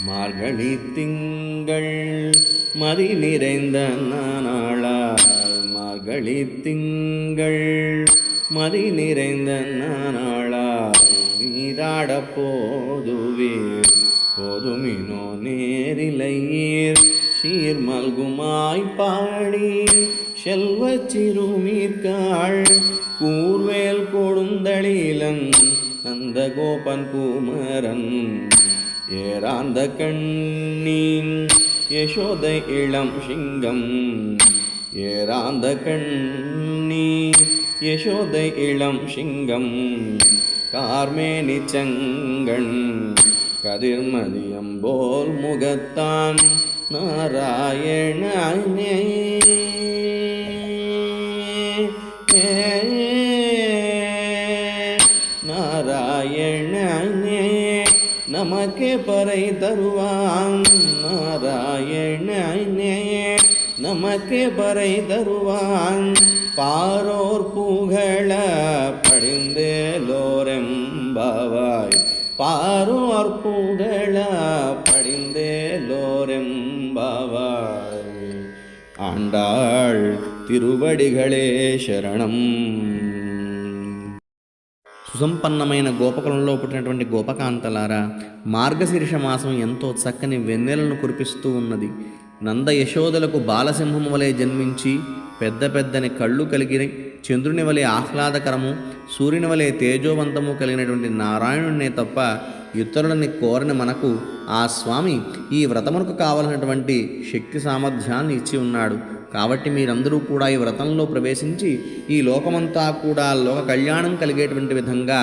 மார்கழி திங்கள் மதி நிறைந்த நாளால் மார்கழி திங்கள் மதி நிறைந்த நாளால் நீராட போதுமினோ நேரிலையீர் சீர் மல்குமாய் பாடி செல்வச் சிறுமீர்காள் கூர்வேல் கொடுந்தளிலன் நந்தகோபன் குமரன் ஏராந்த கண்ணீன் யசோதை இளம் சிங்கம் ஏராந்த கண்ணீ யசோதை இளம் சிங்கம் கார்மேனி சங்கண் கதிர்மதியம் போல் முகத்தான் நாராயணனே நாராயணனே நமக்கே பறை தருவான் நாராயணனே நமக்கே பறை தருவான் பாரோர் புகழ படிந்தேலோரெம்பாவாய் பாரோர் புகழ படிந்தேலோரெம்பாவாய். ஆண்டாள் திருவடிகளே శరణం. సుసంపన్నమైన గోపకులంలో పుట్టినటువంటి గోపకాంతలారా, మార్గశీర్ష మాసం ఎంతో చక్కని వెన్నెలను కురిపిస్తూ ఉన్నది. నంద యశోదలకు బాలసింహము వలె జన్మించి పెద్ద పెద్దని కళ్ళు కలిగిన చంద్రుని వలె ఆహ్లాదకరము, సూర్యుని వలె తేజోవంతము కలిగినటువంటి నారాయణుడినే తప్ప ఇతరులని కోరని మనకు ఆ స్వామి ఈ వ్రతమునకు కావలసినటువంటి శక్తి సామర్థ్యాన్ని ఇచ్చి ఉన్నాడు. కాబట్టి మీరందరూ కూడా ఈ వ్రతంలో ప్రవేశించి ఈ లోకమంతా కూడా లోక కళ్యాణం కలిగేటువంటి విధంగా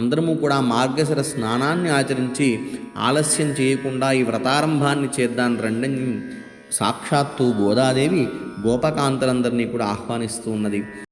అందరము కూడా మార్గశిర స్నానాన్ని ఆచరించి ఆలస్యం చేయకుండా ఈ వ్రతారంభాన్ని చేద్దాం రండని సాక్షాత్తు గోదాదేవి గోపకాంతలందరినీ కూడా ఆహ్వానిస్తూ ఉన్నది.